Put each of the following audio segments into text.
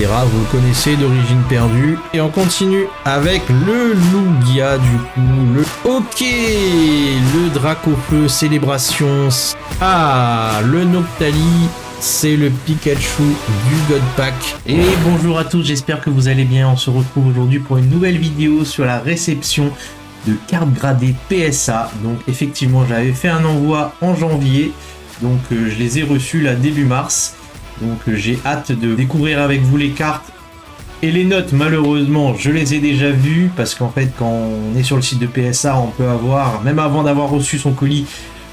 Vous le connaissez, d'origine perdue. Et on continue avec le Lugia, du coup, le hockey, le Dracofeu, célébration. Ah, le Noctali, c'est le Pikachu du God Pack. Et bonjour à tous, j'espère que vous allez bien. On se retrouve aujourd'hui pour une nouvelle vidéo sur la réception de cartes gradées PSA. Donc effectivement, j'avais fait un envoi en janvier. Donc je les ai reçues là début mars. Donc j'ai hâte de découvrir avec vous les cartes et les notes. Malheureusement, je les ai déjà vues parce qu'en fait, quand on est sur le site de PSA, on peut avoir, même avant d'avoir reçu son colis,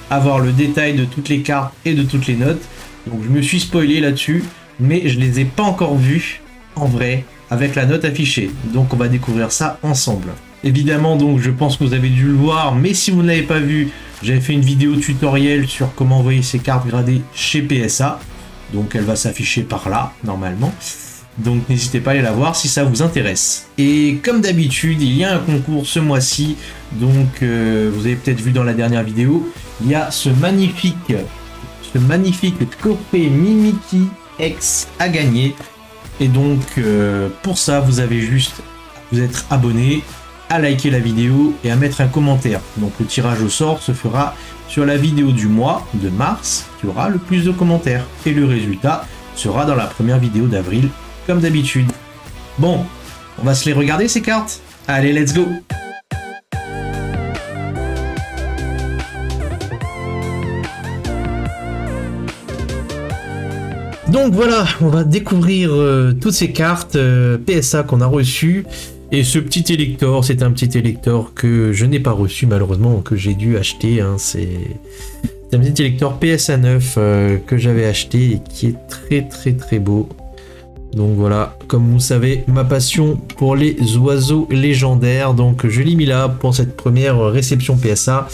avoir le détail de toutes les cartes et de toutes les notes. Donc je me suis spoilé là-dessus, mais je les ai pas encore vues en vrai avec la note affichée. Donc on va découvrir ça ensemble. Évidemment, donc je pense que vous avez dû le voir, mais si vous ne l'avez pas vu, j'avais fait une vidéo tutoriel sur comment envoyer ces cartes gradées chez PSA. Donc elle va s'afficher par là, normalement. Donc n'hésitez pas à aller la voir si ça vous intéresse. Et comme d'habitude, il y a un concours ce mois-ci. Donc vous avez peut-être vu dans la dernière vidéo, il y a ce magnifique coffret Mimikyu X à gagner. Et donc pour ça, vous avez juste à vous être abonné, à liker la vidéo et à mettre un commentaire. Donc le tirage au sort se fera sur la vidéo du mois de mars qui aura le plus de commentaires. Et le résultat sera dans la première vidéo d'avril, comme d'habitude. Bon, on va se les regarder ces cartes. Allez, let's go! Donc voilà, on va découvrir toutes ces cartes PSA qu'on a reçues. Et ce petit élector, c'est un petit élector que je n'ai pas reçu malheureusement, que j'ai dû acheter. Hein. C'est un petit élector PSA 9 que j'avais acheté et qui est très beau. Donc voilà, comme vous savez, ma passion pour les oiseaux légendaires. Donc je l'ai mis là pour cette première réception PSA.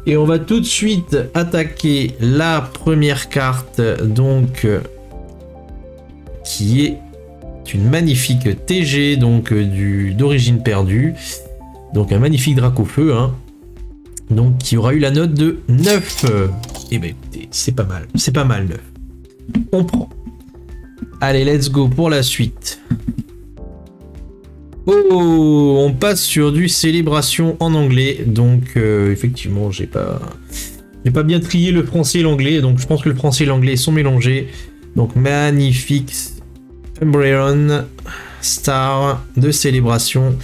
Et on va tout de suite attaquer la première carte, donc qui est une magnifique TG, donc d'origine perdue, donc un magnifique Dracofeu, hein, donc qui aura eu la note de 9. Et ben écoutez, c'est pas mal 9. On prend. Allez, let's go pour la suite. Oh, on passe sur du célébration en anglais, donc effectivement, j'ai pas bien trié le français et l'anglais, donc je pense que le français et l'anglais sont mélangés. Donc magnifique Umbreon Star de célébration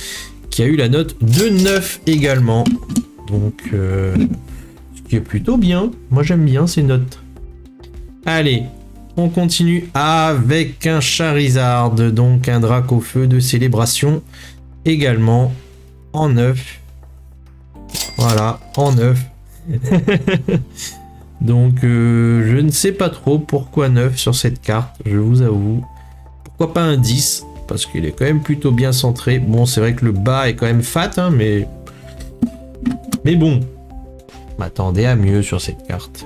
qui a eu la note de 9 également. Donc ce qui est plutôt bien. Moi j'aime bien ces notes. Allez, on continue avec un Charizard, donc un Dracofeu de célébration également en 9. Voilà, en 9. Donc je ne sais pas trop pourquoi 9 sur cette carte, je vous avoue. Pourquoi pas un 10, parce qu'il est quand même plutôt bien centré. Bon, c'est vrai que le bas est quand même fat, hein, mais bon, m'attendais à mieux sur cette carte.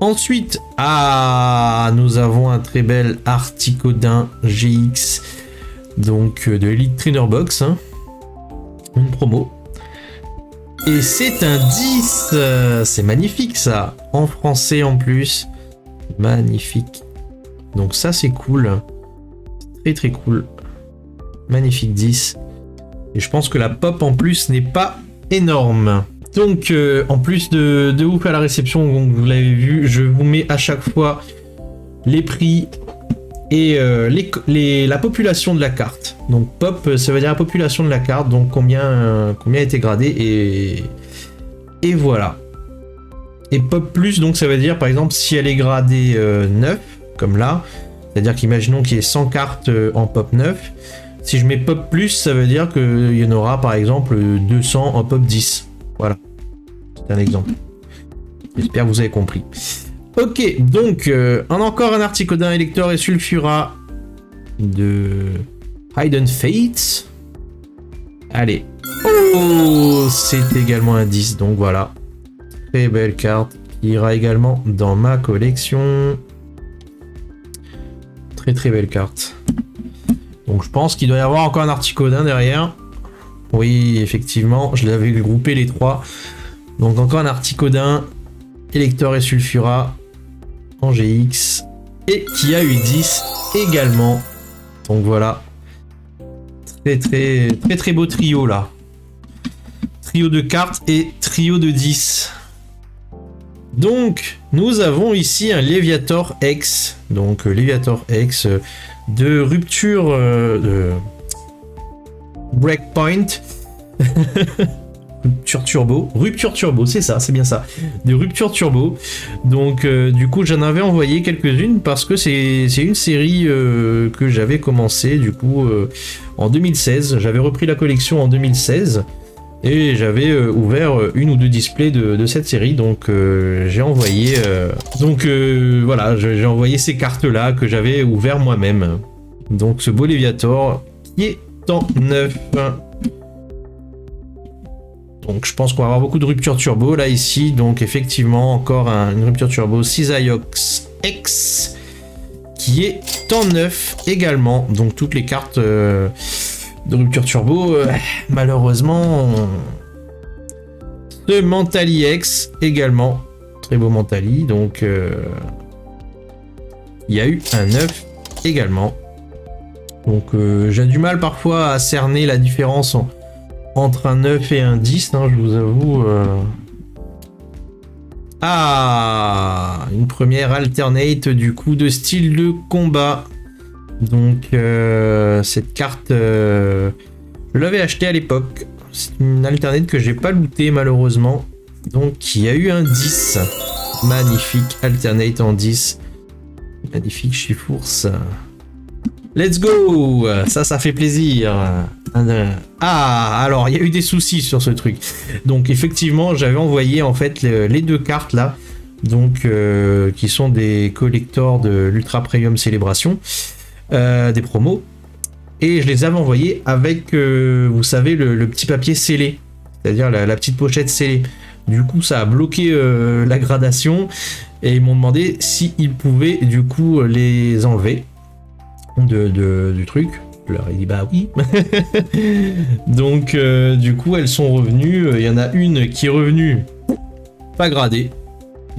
Ensuite, nous avons un très bel Articodin GX, donc de Elite Trainer Box, hein, une promo. Et c'est un 10, c'est magnifique ça, en français en plus, magnifique. Donc ça c'est cool. Très cool, magnifique 10, et je pense que la pop en plus n'est pas énorme. Donc en plus de ouf à la réception, donc vous l'avez vu, je vous mets à chaque fois les prix et la population de la carte. Donc pop, ça veut dire la population de la carte, donc combien a été gradé, et voilà. Et pop plus, donc ça veut dire par exemple si elle est gradée 9 comme là, c'est-à-dire qu'imaginons qu'il y ait 100 cartes en pop 9. Si je mets pop plus, ça veut dire qu'il y en aura par exemple 200 en pop 10. Voilà. C'est un exemple. J'espère que vous avez compris. Ok, donc encore un Articodin Elector et Sulfura de Hidden Fates. Allez. Oh, c'est également un 10, donc voilà. Très belle carte qui ira également dans ma collection. Très belle carte. Donc je pense qu'il doit y avoir encore un Articodin derrière. Oui, effectivement, je l'avais groupé les trois. Donc encore un Articodin, Elector et Sulfura en GX. Et qui a eu 10 également. Donc voilà. Très beau trio là. Trio de cartes et trio de 10. Donc, nous avons ici un Léviator X. Donc, Léviator X de rupture de Breakpoint. Rupture turbo, c'est ça, c'est bien ça. De rupture turbo. Donc, du coup, j'en avais envoyé quelques-unes parce que c'est une série que j'avais commencé, du coup, en 2016. J'avais repris la collection en 2016. Et j'avais ouvert une ou deux displays de cette série, donc j'ai envoyé... voilà, j'ai envoyé ces cartes-là que j'avais ouvert moi-même. Donc ce beau Léviator qui est en 9. Donc je pense qu'on va avoir beaucoup de rupture turbo là ici, donc effectivement encore une rupture turbo Cisaiox X qui est en 9 également. Donc toutes les cartes... de rupture turbo, malheureusement, ce Mentali X également, très beau Mentali, donc il y a eu un 9 également, donc j'ai du mal parfois à cerner la différence entre un 9 et un 10, hein, je vous avoue. Ah, une première alternate du coup de style de combat. Donc cette carte, je l'avais achetée à l'époque. C'est une alternate que j'ai pas lootée malheureusement. Donc il y a eu un 10. Magnifique alternate en 10. Magnifique Chifours. Let's go. Ça fait plaisir. Ah, alors il y a eu des soucis sur ce truc. Donc effectivement j'avais envoyé en fait les deux cartes là. Donc qui sont des collectors de l'Ultra Premium Célébration. Des promos, et je les avais envoyés avec vous savez le petit papier scellé, c'est-à-dire la petite pochette scellée. Du coup ça a bloqué la gradation et ils m'ont demandé s'ils pouvaient du coup les enlever du truc. Je leur ai dit bah oui. Donc du coup elles sont revenues, il y en a une qui est revenue pas gradée,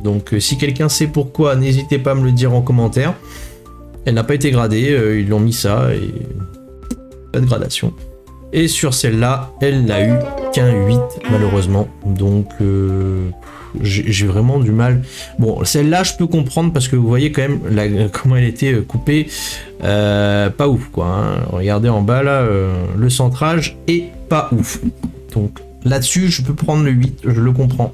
donc si quelqu'un sait pourquoi, n'hésitez pas à me le dire en commentaire. Elle n'a pas été gradée, ils l'ont mis ça et pas de gradation. Et sur celle-là, elle n'a eu qu'un 8 malheureusement. Donc j'ai vraiment du mal. Bon, celle-là je peux comprendre parce que vous voyez quand même comment elle était coupée. Pas ouf quoi. Hein. Regardez en bas là, le centrage est pas ouf. Donc là-dessus je peux prendre le 8, je le comprends.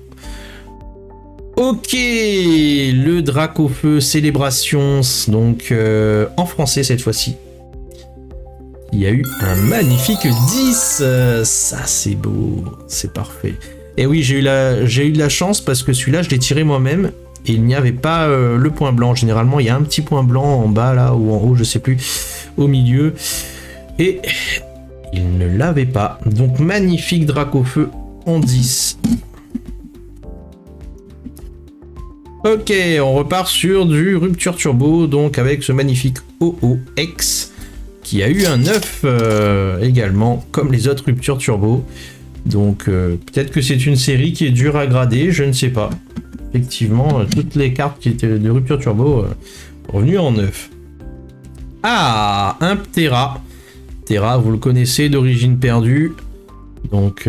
Ok, le Dracofeu Célébration, donc en français cette fois-ci. Il y a eu un magnifique 10, ça c'est beau, c'est parfait. Et oui, j'ai eu de la chance parce que celui-là je l'ai tiré moi-même et il n'y avait pas le point blanc. Généralement il y a un petit point blanc en bas là ou en haut, je sais plus, au milieu. Et il ne l'avait pas. Donc magnifique Dracofeu en 10. Ok, on repart sur du rupture turbo, donc avec ce magnifique OOX qui a eu un 9 également, comme les autres ruptures turbo. Donc peut-être que c'est une série qui est dure à grader, je ne sais pas. Effectivement, toutes les cartes qui étaient de rupture turbo revenues en 9. Ah, un Ptera. Ptera, vous le connaissez, d'origine perdue. Donc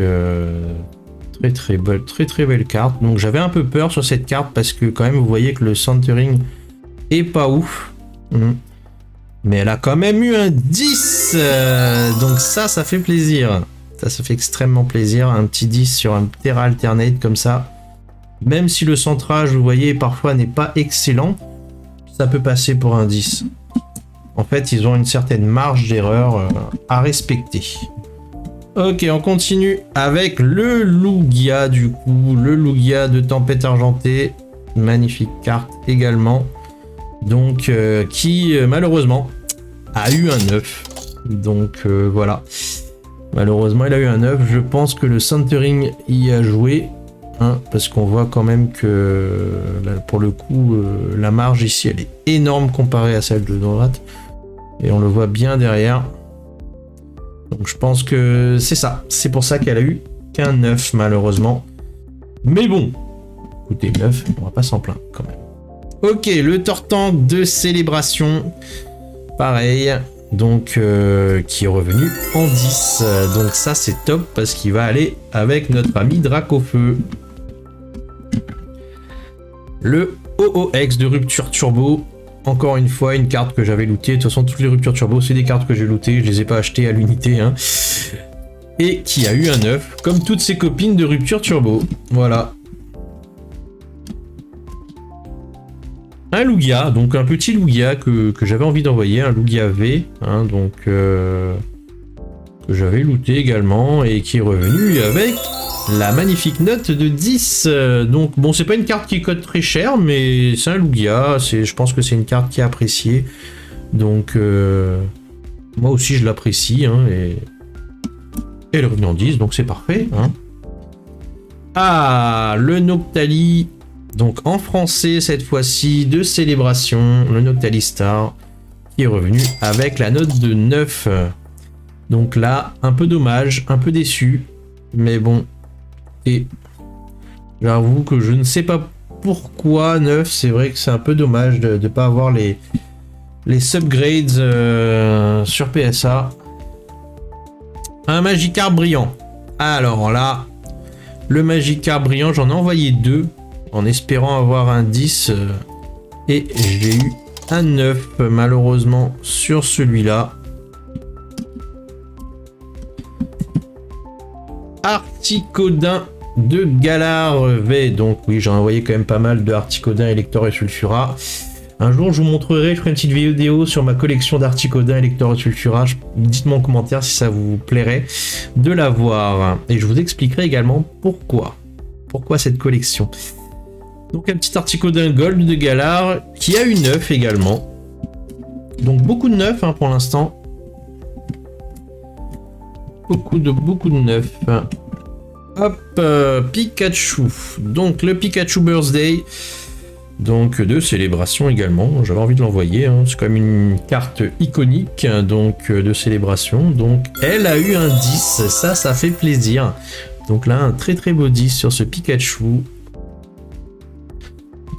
très belle carte. Donc j'avais un peu peur sur cette carte parce que quand même vous voyez que le centering est pas ouf. Mais elle a quand même eu un 10. Donc ça fait plaisir. Ça fait extrêmement plaisir. Un petit 10 sur un Ptera alternate comme ça. Même si le centrage, vous voyez, parfois n'est pas excellent, ça peut passer pour un 10. En fait, ils ont une certaine marge d'erreur à respecter. Ok, on continue avec le Lugia du coup, le Lugia de Tempête Argentée, magnifique carte également, donc qui malheureusement a eu un 9, donc voilà, malheureusement il a eu un 9, je pense que le centering y a joué, hein, parce qu'on voit quand même que là, pour le coup la marge ici elle est énorme comparée à celle de droite, et on le voit bien derrière. Donc je pense que c'est ça. C'est pour ça qu'elle a eu qu'un 9 malheureusement. Mais bon, écoutez, 9, on va pas s'en plaindre quand même. Ok, le Tortank de Célébration. Pareil, donc qui est revenu en 10. Donc ça c'est top parce qu'il va aller avec notre ami Dracofeu. Le OOX de rupture turbo. Encore une fois, une carte que j'avais lootée. De toute façon, toutes les ruptures turbo, c'est des cartes que j'ai lootées. Je les ai pas achetées à l'unité. Hein. Et qui a eu un 9, comme toutes ses copines de rupture turbo. Voilà. Un Lugia, donc un petit Lugia que j'avais envie d'envoyer. Un Lugia V, hein, donc que j'avais looté également. Et qui est revenu avec la magnifique note de 10. Donc bon, c'est pas une carte qui coûte très cher, mais c'est un Lugia. Je pense que c'est une carte qui est appréciée. Donc moi aussi je l'apprécie. Hein, et elle est revenue en 10, donc c'est parfait. Hein. Ah, le Noctali. Donc en français cette fois-ci de célébration. Le Noctali Star qui est revenu avec la note de 9. Donc là, un peu dommage, un peu déçu. Mais bon. Et j'avoue que je ne sais pas pourquoi 9, c'est vrai que c'est un peu dommage de ne pas avoir les subgrades sur PSA. Un Magikarp brillant. Alors là, le Magikarp brillant, j'en ai envoyé 2 en espérant avoir un 10 et j'ai eu un 9 malheureusement sur celui-là. Articodin de Galar V. Donc oui, j'en ai envoyé quand même pas mal de Articodin, Elector et Sulfura. Un jour, je vous montrerai, je ferai une petite vidéo sur ma collection d'Articodin, Elector et Sulfura. Dites-moi en commentaire si ça vous plairait de la voir. Et je vous expliquerai également pourquoi. Pourquoi cette collection. Donc un petit Articodin Gold de Galar qui a eu 9 également. Donc beaucoup de 9 hein, pour l'instant. Beaucoup de 9. Hop, Pikachu. Donc le Pikachu Birthday. Donc de célébration également. J'avais envie de l'envoyer. Hein. C'est quand même une carte iconique donc de célébration. Donc elle a eu un 10. Ça fait plaisir. Donc là, un très très beau 10 sur ce Pikachu.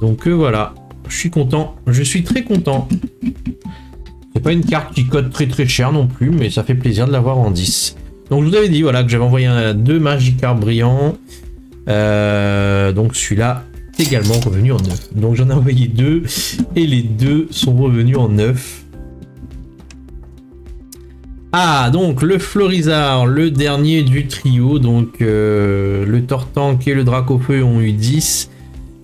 Donc voilà. Je suis content. Je suis très content. C'est pas une carte qui coûte très très cher non plus. Mais ça fait plaisir de l'avoir en 10. Donc je vous avais dit voilà que j'avais envoyé 2 Magikarp brillants. Donc celui-là également revenu en 9. Donc j'en ai envoyé 2 et les 2 sont revenus en 9. Ah donc le Florizard, le dernier du trio. Donc le Tortank et le Dracofeu ont eu 10.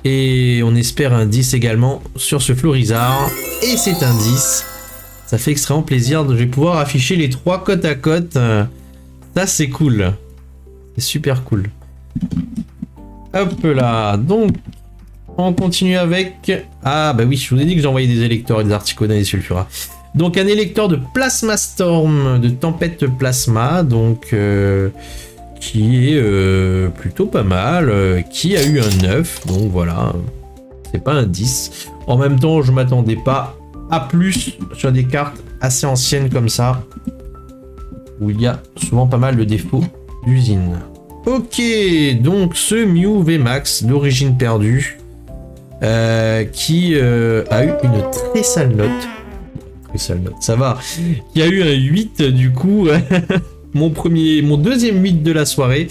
Et on espère un 10 également sur ce Florizard. Et c'est un 10. Ça fait extrêmement plaisir. Je vais pouvoir afficher les 3 côte à côte. Ça c'est cool. C'est super cool. Hop là. Donc on continue avec... Ah bah oui, je vous ai dit que j'ai envoyé des électeurs et des Articodin et des Sulfura. Donc un électeur de Plasma Storm, de Tempête Plasma, donc qui est plutôt pas mal, qui a eu un 9, donc voilà, c'est pas un 10. En même temps, je m'attendais pas à plus sur des cartes assez anciennes comme ça, où il y a souvent pas mal de défauts d'usine. Ok, donc ce Mew VMAX d'origine perdue, qui a eu une très sale note. Très sale note, ça va. Qui a eu un 8 du coup. mon deuxième 8 de la soirée.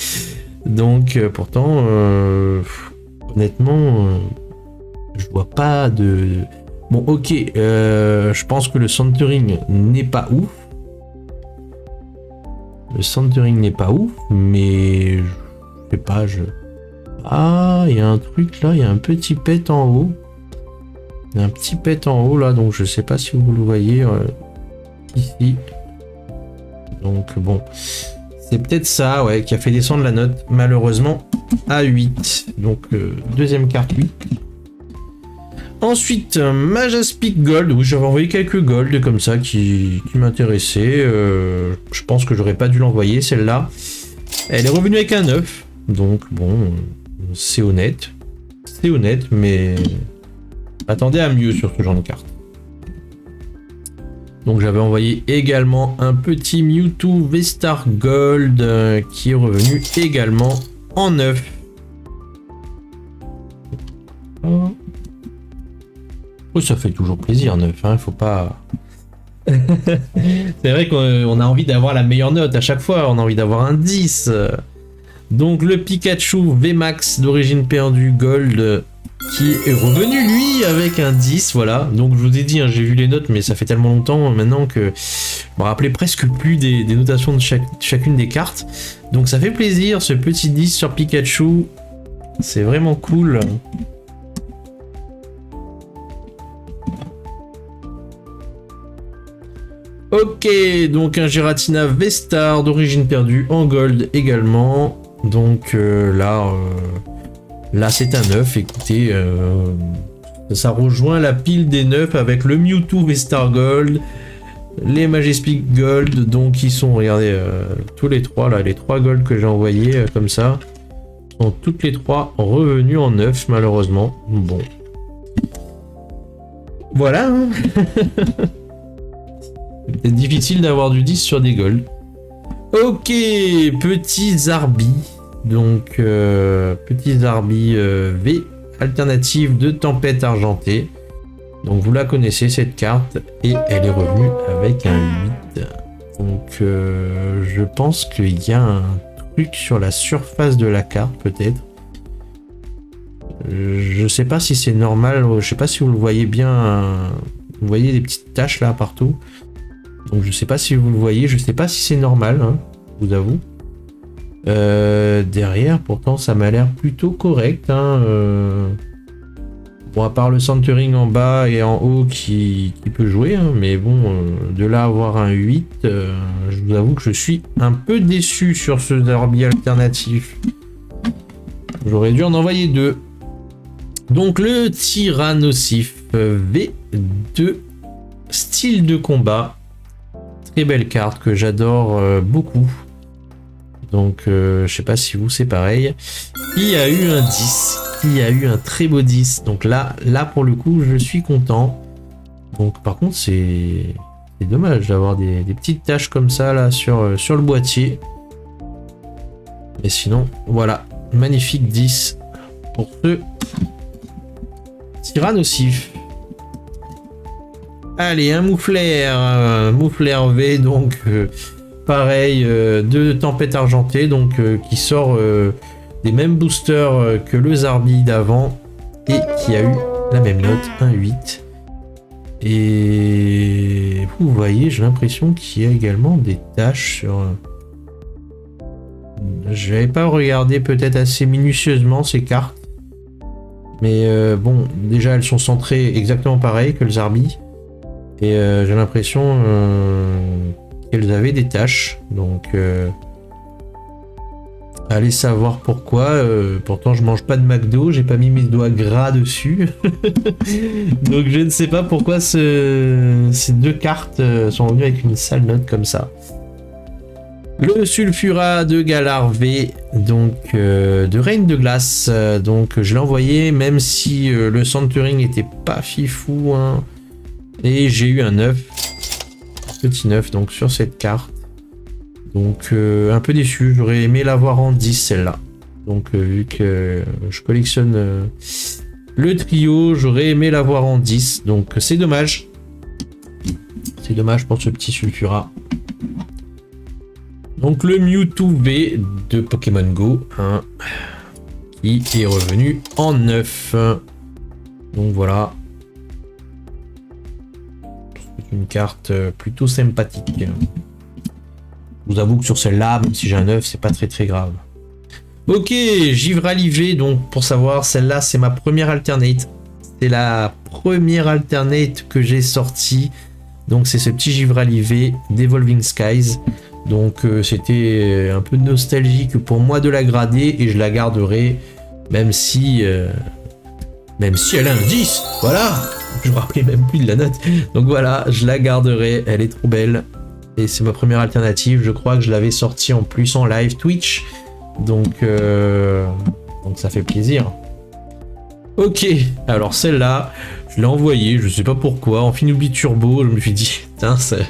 Donc pourtant, honnêtement, je vois pas de... Bon ok, je pense que le centering n'est pas ouf. Le centering n'est pas ouf, mais je sais pas, Ah, il y a un truc là, il y a un petit pet en haut. Il y a un petit pet en haut là, donc je sais pas si vous le voyez ici. Donc bon, c'est peut-être ça, ouais, qui a fait descendre la note, malheureusement, à 8. Donc deuxième carte 8. Ensuite, Majaspic Gold, où j'avais envoyé quelques golds comme ça qui m'intéressaient. Je pense que j'aurais pas dû l'envoyer, celle-là. Elle est revenue avec un 9. Donc bon, c'est honnête. C'est honnête, mais attendez à mieux sur ce genre de carte. Donc j'avais envoyé également un petit Mewtwo V-Star Gold qui est revenu également en 9. Oh, ça fait toujours plaisir 9, hein, faut pas C'est vrai qu'on a envie d'avoir la meilleure note à chaque fois, on a envie d'avoir un 10. Donc le Pikachu VMAX d'origine perdue Gold qui est revenu lui avec un 10, voilà. Donc je vous ai dit, hein, j'ai vu les notes mais ça fait tellement longtemps maintenant que je me rappelais presque plus des notations de chacune des cartes. Donc ça fait plaisir ce petit 10 sur Pikachu, c'est vraiment cool. Ok, donc un Giratina V-Star d'origine perdue en gold également. Donc là c'est un 9, écoutez, ça rejoint la pile des 9 avec le Mewtwo V-Star Gold, les Majestic Gold, donc ils sont, regardez, tous les trois là, les 3 Gold que j'ai envoyés comme ça, sont toutes les 3 revenus en 9 malheureusement. Bon. Voilà hein. C'est difficile d'avoir du 10 sur des Gold. Ok, petit Zarbi. Donc, petit Zarbi V, alternative de Tempête Argentée. Donc, vous la connaissez cette carte. Et elle est revenue avec un 8. Donc, je pense qu'il y a un truc sur la surface de la carte, peut-être. Je sais pas si c'est normal. Je sais pas si vous le voyez bien. Vous voyez des petites taches là partout. Donc je sais pas si vous le voyez, je sais pas si c'est normal, hein, je vous avoue. Derrière, pourtant ça m'a l'air plutôt correct. Hein, bon, à part le centering en bas et en haut qui peut jouer, hein, mais bon, de là avoir un 8, je vous avoue que je suis un peu déçu sur ce derby alternatif. J'aurais dû en envoyer 2. Donc le Tyrannosif V2, style de combat. Très belle carte que j'adore beaucoup. Donc je sais pas si vous c'est pareil. Il y a eu un 10. Il y a eu un très beau 10. Donc là pour le coup je suis content. Donc par contre c'est dommage d'avoir des petites taches comme ça là sur le boîtier. Mais sinon voilà. Magnifique 10 pour ce Tyrannosif. Allez, un Mouflair V, donc pareil, de Tempête Argentée, donc qui sort des mêmes boosters que le Zarbi d'avant et qui a eu la même note, un 8. Et vous voyez, j'ai l'impression qu'il y a également des taches sur... Je n'avais pas regardé peut-être assez minutieusement ces cartes, mais bon, déjà elles sont centrées exactement pareil que le Zarbi. Et j'ai l'impression qu'elles avaient des taches, donc allez savoir pourquoi. Pourtant je mange pas de McDo, j'ai pas mis mes doigts gras dessus. Donc je ne sais pas pourquoi ces 2 cartes sont venues avec une sale note comme ça. Le Sulfura de Galar V, donc de Reine de Glace, donc je l'ai envoyé même si le centering était pas fifou, hein. Et j'ai eu un 9, petit 9 donc sur cette carte. Donc un peu déçu, j'aurais aimé l'avoir en 10 celle-là. Donc vu que je collectionne le trio, j'aurais aimé l'avoir en 10. Donc c'est dommage. C'est dommage pour ce petit Sulfura. Donc le Mewtwo V de Pokémon Go, hein, qui est revenu en 9. Donc voilà. Une carte plutôt sympathique. Je vous avoue que sur celle-là, même si j'ai un 9, c'est pas très grave. Ok, Givrali V, donc pour savoir, celle-là c'est ma première alternate. C'est la première alternate que j'ai sortie. Donc c'est ce petit Givrali V d'Evolving Skies. Donc c'était un peu nostalgique pour moi de la grader et je la garderai même si elle a un 10. Voilà. Je me rappelais même plus de la note. Donc voilà, je la garderai. Elle est trop belle. Et c'est ma première alternative. Je crois que je l'avais sortie en plus en live Twitch. Donc ça fait plaisir. Ok, alors celle-là, je l'ai envoyée. Je sais pas pourquoi. En Finoubi Turbo, je me suis dit, putain, c'est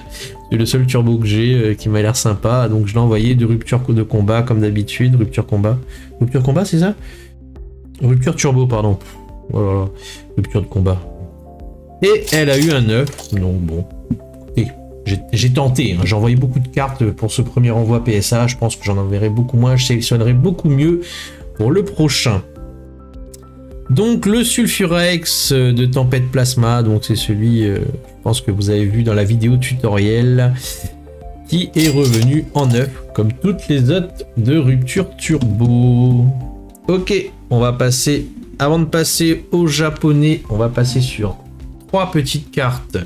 le seul turbo que j'ai qui m'a l'air sympa. Donc je l'ai envoyé de rupture de combat comme d'habitude. Rupture combat. Rupture combat, c'est ça? Rupture turbo, pardon. Voilà, rupture de combat. Et elle a eu un 9, donc bon, écoutez, J'ai tenté, hein. J'ai envoyé beaucoup de cartes pour ce premier envoi PSA. Je pense que j'en enverrai beaucoup moins. Je sélectionnerai beaucoup mieux pour le prochain. Donc le Sulfurex de Tempête Plasma, donc c'est celui, je pense que vous avez vu dans la vidéo tutoriel, qui est revenu en neuf, comme toutes les autres de Rupture Turbo. Ok, on va passer, avant de passer au japonais, on va passer sur 3 petites cartes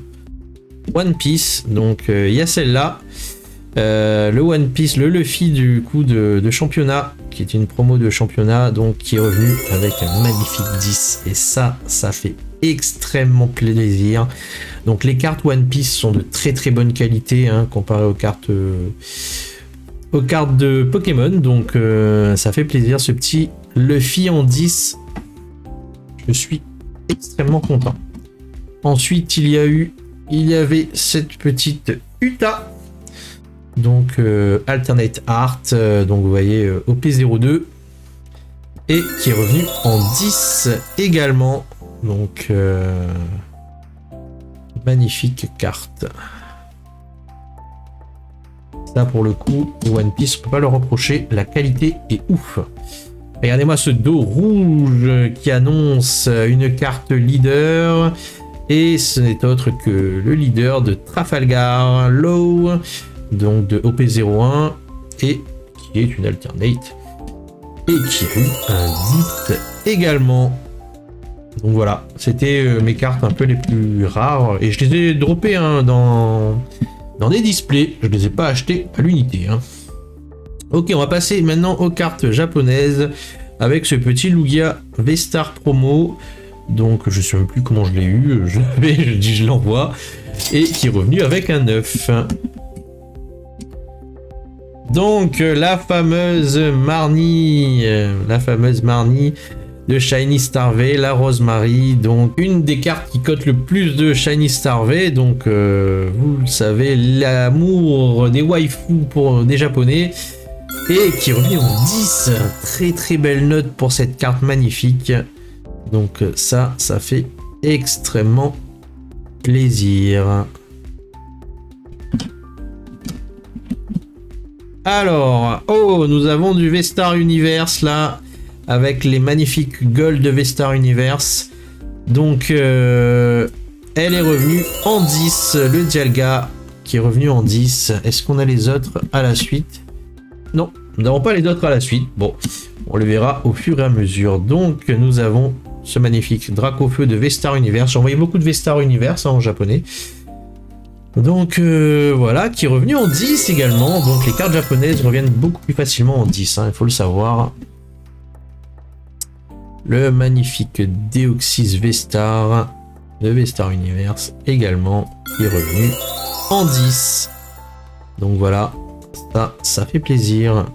One Piece. Donc il y a celle-là, le One Piece, le Luffy du coup de championnat, qui est une promo de championnat, donc qui est revenu avec un magnifique 10, et ça fait extrêmement plaisir. Donc les cartes One Piece sont de très très bonne qualité, hein, comparé aux cartes de Pokémon, donc ça fait plaisir. Ce petit Luffy en 10, je suis extrêmement content. Ensuite il y avait cette petite Uta, donc Alternate Art, donc vous voyez OP02, et qui est revenu en 10 également, donc magnifique carte. Ça pour le coup, One Piece, on peut pas le reprocher, la qualité est ouf. Regardez-moi ce dos rouge qui annonce une carte leader, et ce n'est autre que le leader de Trafalgar Law, donc de OP01, et qui est une alternate, et qui a eu un 10 également. Donc voilà, c'était mes cartes un peu les plus rares, et je les ai droppées, hein, dans des displays, je les ai pas achetées à l'unité, hein. Ok, on va passer maintenant aux cartes japonaises avec ce petit Lugia V-Star promo. Donc je sais même plus comment je l'ai eu, je dis je l'envoie, et qui est revenu avec un 9. Donc la fameuse Marnie de Shiny Starvé, la Rosemary, donc une des cartes qui cote le plus de Shiny Starvé, donc vous le savez, l'amour des waifus pour des japonais, et qui est revenu en 10. Très très belle note pour cette carte magnifique. Donc ça fait extrêmement plaisir. Alors, oh, nous avons du V-Star Universe là, avec les magnifiques Gold de V-Star Universe. Donc, elle est revenue en 10, le Dialga qui est revenu en 10. Est-ce qu'on a les autres à la suite? Non, nous n'avons pas les autres à la suite. Bon, on le verra au fur et à mesure. Donc, nous avons ce magnifique Dracofeu de V-Star Universe. J'ai envoyé beaucoup de V-Star Universe, hein, en japonais. Donc voilà, qui est revenu en 10 également. Donc les cartes japonaises reviennent beaucoup plus facilement en 10, hein, il faut le savoir. Le magnifique Deoxys V-Star de V-Star Universe également, qui est revenu en 10. Donc voilà, ça fait plaisir.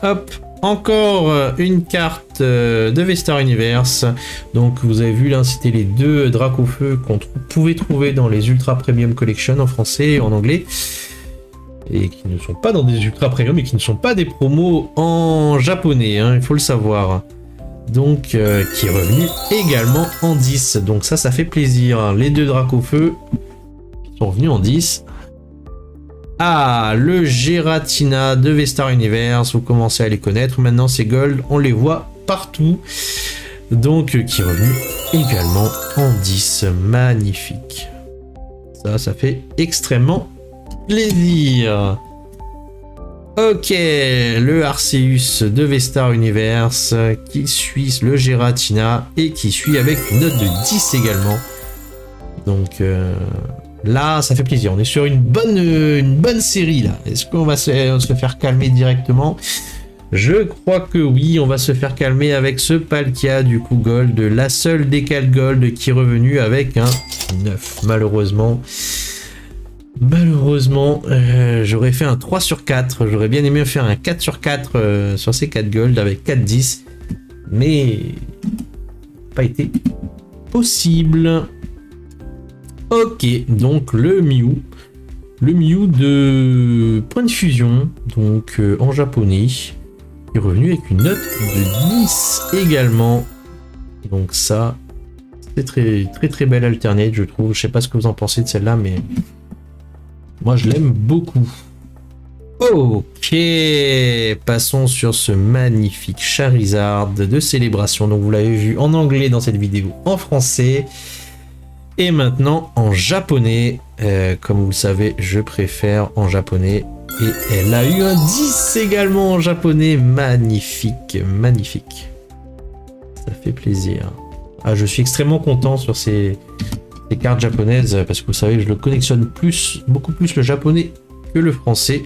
Hop, encore une carte de V-Star Universe. Donc vous avez vu là, c'était les deux Dracofeu qu'on pouvait trouver dans les Ultra Premium Collection en français et en anglais, et qui ne sont pas dans des Ultra Premium et qui ne sont pas des promos en japonais, hein, il faut le savoir. Donc qui est revenu également en 10. Donc ça fait plaisir. Les deux Dracofeu sont revenus en 10. Ah, le Giratina de V-Star Universe, vous commencez à les connaître. Maintenant, c'est Gold, on les voit partout. Donc, qui est revenu également en 10. Magnifique. Ça fait extrêmement plaisir. Ok, le Arceus de V-Star Universe, qui suit le Giratina, et qui suit avec une note de 10 également. Donc... là, ça fait plaisir. On est sur une bonne série, là. Est-ce qu'on va se faire calmer directement? Je crois que oui, on va se faire calmer avec ce Palkia, du coup, Gold. La seule décale Gold qui est revenue avec un 9. Malheureusement, j'aurais fait un 3 sur 4. J'aurais bien aimé faire un 4 sur 4 sur ces 4 Gold avec 4-10. Mais... pas été possible. Ok, donc le Mew de Point de Fusion, donc en japonais, est revenu avec une note de 10 également. Donc ça Très belle alternate, je trouve. Je sais pas ce que vous en pensez de celle-là, mais moi je l'aime beaucoup. Ok, passons sur ce magnifique Charizard de célébration. Donc vous l'avez vu en anglais dans cette vidéo, en français et maintenant en japonais. Comme vous le savez, je préfère en japonais. Et elle a eu un 10 également en japonais. Magnifique, magnifique. Ça fait plaisir. Ah, je suis extrêmement content sur ces cartes japonaises parce que vous savez, je le collectionne beaucoup plus le japonais que le français.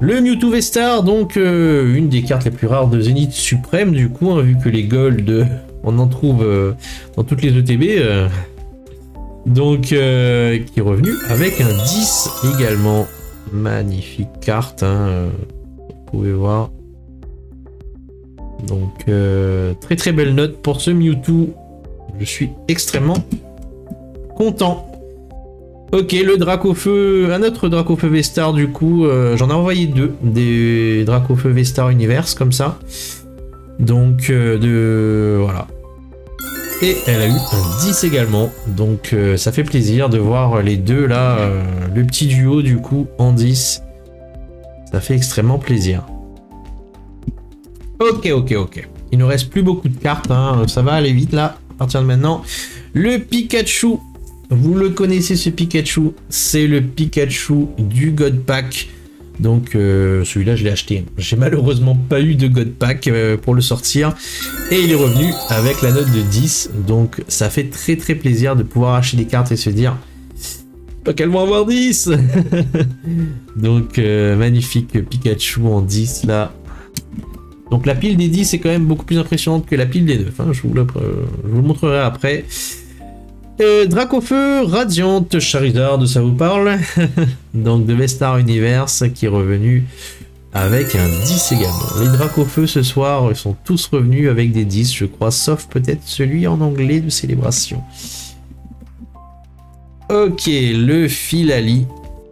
Le Mewtwo V-Star, donc une des cartes les plus rares de Zénith Suprême, du coup, hein, vu que les Gold, on en trouve dans toutes les ETB. Donc, qui est revenu avec un 10 également. Magnifique carte, hein, vous pouvez voir. Donc, très belle note pour ce Mewtwo. Je suis extrêmement content. Ok, le Dracofeu, un autre Dracofeu V-Star du coup, j'en ai envoyé deux, des Dracofeu V-Star Universe comme ça. Donc, voilà. Et elle a eu un 10 également, donc ça fait plaisir de voir les deux là, le petit duo du coup en 10. Ça fait extrêmement plaisir. Ok. Il ne reste plus beaucoup de cartes, hein, ça va aller vite là, à partir de maintenant. Le Pikachu. Vous le connaissez ce Pikachu, c'est le Pikachu du God Pack. Donc celui-là je l'ai acheté. J'ai malheureusement pas eu de God Pack pour le sortir. Et il est revenu avec la note de 10. Donc ça fait très plaisir de pouvoir acheter des cartes et se dire pas qu'elles vont avoir 10. Donc magnifique Pikachu en 10 là. Donc la pile des 10 est quand même beaucoup plus impressionnante que la pile des 9. Hein. Je vous le montrerai après. Dracofeu Radiant Charizard, ça vous parle? Donc de V-Star Universe qui est revenu avec un 10 également. Les Dracofeu ce soir ils sont tous revenus avec des 10 je crois, sauf peut-être celui en anglais de célébration. Ok, le Filali.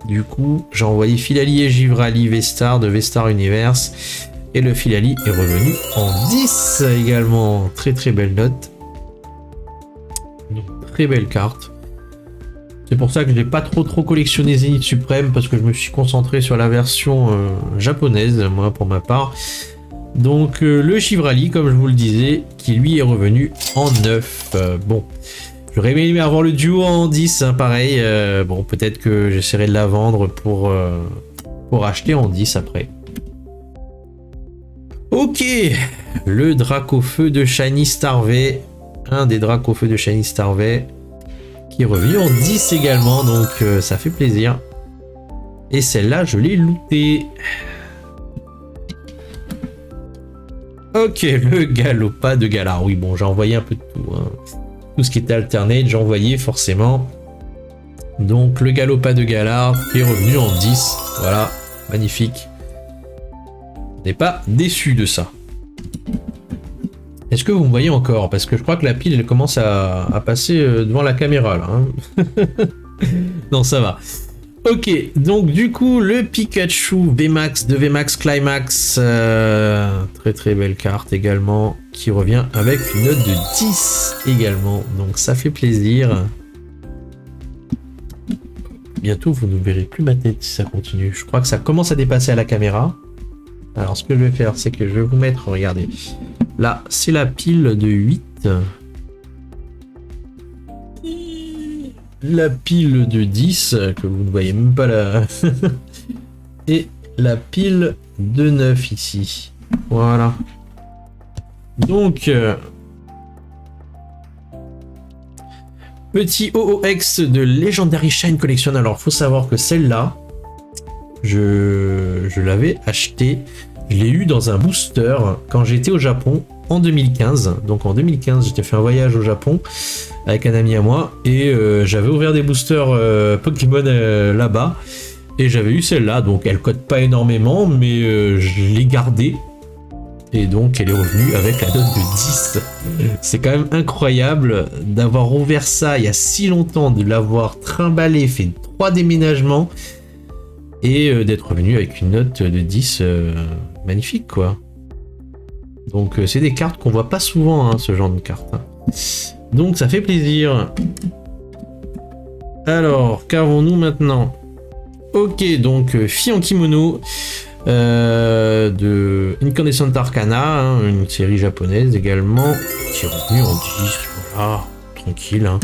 Du coup j'ai envoyé Filali et Givrali V-Star de V-Star Universe. Et le Filali est revenu en 10 également. Très belle note. Donc, très belle carte. C'est pour ça que je n'ai pas trop collectionné Zénith Suprême parce que je me suis concentré sur la version japonaise, moi pour ma part. Donc le Chivrali, comme je vous le disais, qui lui est revenu en 9. Bon, j'aurais aimé avoir le duo en 10, hein, pareil. Bon, peut-être que j'essaierai de la vendre pour acheter en 10 après. Ok, le Dracofeu de Shiny Starvé. Un des Dracofeu de Shiny Starvé qui est revenu en 10 également, donc ça fait plaisir. Et celle-là, je l'ai lootée. Ok, le Galopa de Galar. Oui, bon, j'ai envoyé un peu de tout. Hein. Tout ce qui était alternate, j'ai envoyé forcément. Donc, le Galopa de Galar qui est revenu en 10. Voilà, magnifique. On n'est pas déçu de ça. Est-ce que vous me voyez encore? Parce que je crois que la pile elle commence à passer devant la caméra là. Hein. Non, ça va. Ok, donc du coup le Pikachu VMAX de VMAX Climax. Très belle carte également. Qui revient avec une note de 10 également. Donc ça fait plaisir. Bientôt vous ne verrez plus ma tête si ça continue. Je crois que ça commence à dépasser à la caméra. Alors ce que je vais faire c'est que je vais vous mettre, regardez. Là, c'est la pile de 8. La pile de 10, que vous ne voyez même pas là. Et la pile de 9 ici. Voilà. Donc, petit OOX de Legendary Shine Collection. Alors, faut savoir que celle-là, je l'avais acheté. Je l'ai eu dans un booster quand j'étais au Japon en 2015. Donc en 2015, j'étais fait un voyage au Japon avec un ami à moi et j'avais ouvert des boosters Pokémon là-bas et j'avais eu celle-là. Donc elle cote pas énormément, mais je l'ai gardée et donc elle est revenue avec la note de 10. C'est quand même incroyable d'avoir ouvert ça il y a si longtemps, de l'avoir trimballé, fait 3 déménagements. Et d'être revenu avec une note de 10 magnifique quoi. Donc c'est des cartes qu'on voit pas souvent, hein, ce genre de cartes. Hein. Donc ça fait plaisir. Alors, qu'avons-nous maintenant? Ok, donc fille en kimono de Incandescent Arcana, hein, une série japonaise également, qui est revenue en 10, voilà, tranquille. Hein.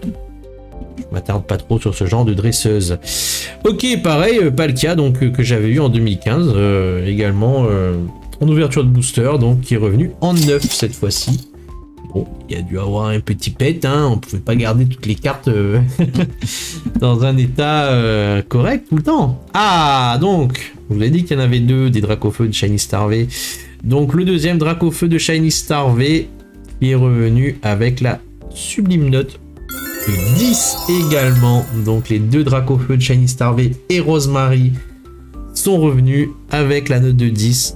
Je m'attarde pas trop sur ce genre de dresseuse. Ok, pareil, Palkia, donc que j'avais eu en 2015, également en ouverture de booster, donc qui est revenu en 9 cette fois-ci. Bon, il y a dû avoir un petit pet, hein, on pouvait pas garder toutes les cartes dans un état correct tout le temps. Ah, donc, je vous ai dit qu'il y en avait deux, des Dracofeu de Shiny Star V. Donc le deuxième Dracofeu de Shiny Star V qui est revenu avec la sublime note de 10 également. Donc les deux Dracofeu de Shiny Star V et Rosemary sont revenus avec la note de 10.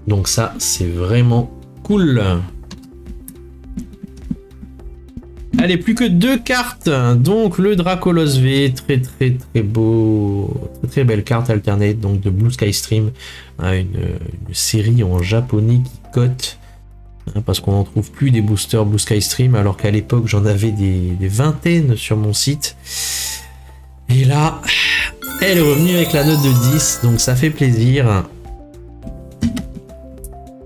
Donc ça, c'est vraiment cool. Allez, plus que 2 cartes. Donc le Dracolos V, très beau, très belle carte alternate, donc de Blue Sky Stream, hein, une série en japonais qui cote, hein, parce qu'on n'en trouve plus des boosters Blue Sky Stream, alors qu'à l'époque j'en avais des vingtaines sur mon site. Et là, elle est revenue avec la note de 10, donc ça fait plaisir.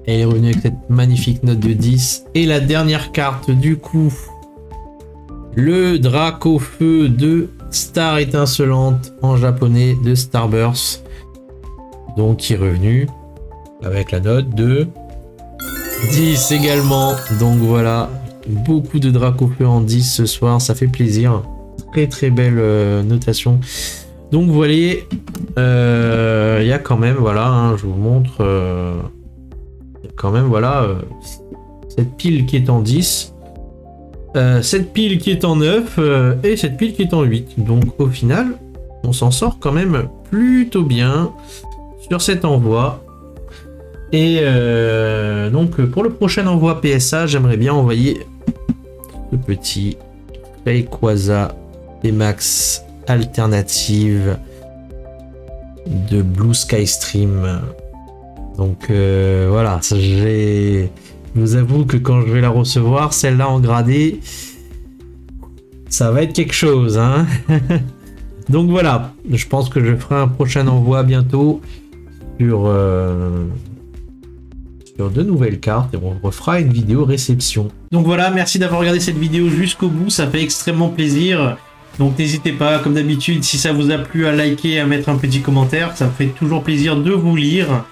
Elle est revenue avec cette magnifique note de 10. Et la dernière carte du coup, le Dracofeu de Star Étincelante en japonais de Starburst, donc qui est revenu avec la note de 10 également. Donc voilà, beaucoup de Dracofeu en 10 ce soir, ça fait plaisir. Très belle notation. Donc vous voyez, il y a quand même, voilà, hein, je vous montre, quand même, voilà, cette pile qui est en 10. Cette pile qui est en 9 et cette pile qui est en 8. Donc au final, on s'en sort quand même plutôt bien sur cet envoi. Et donc pour le prochain envoi PSA, j'aimerais bien envoyer ce petit Rayquaza Max alternative de Blue Sky Stream. Donc voilà, je vous avoue que quand je vais la recevoir, celle-là en gradé, ça va être quelque chose, hein. Donc voilà, je pense que je ferai un prochain envoi bientôt sur de nouvelles cartes et on refera une vidéo réception. Donc voilà, merci d'avoir regardé cette vidéo jusqu'au bout, ça fait extrêmement plaisir. Donc n'hésitez pas, comme d'habitude, si ça vous a plu, à liker, à mettre un petit commentaire, ça me fait toujours plaisir de vous lire.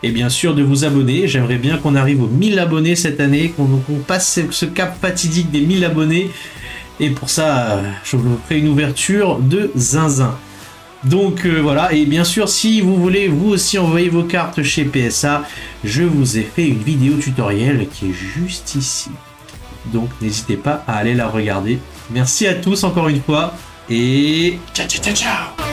Et bien sûr de vous abonner, j'aimerais bien qu'on arrive aux 1000 abonnés cette année, qu'on passe ce cap fatidique des 1000 abonnés. Et pour ça, je vous ferai une ouverture de zinzin. Donc voilà, et bien sûr si vous voulez vous aussi envoyer vos cartes chez PSA, je vous ai fait une vidéo tutoriel qui est juste ici. Donc n'hésitez pas à aller la regarder. Merci à tous encore une fois, et ciao ciao ciao ciao.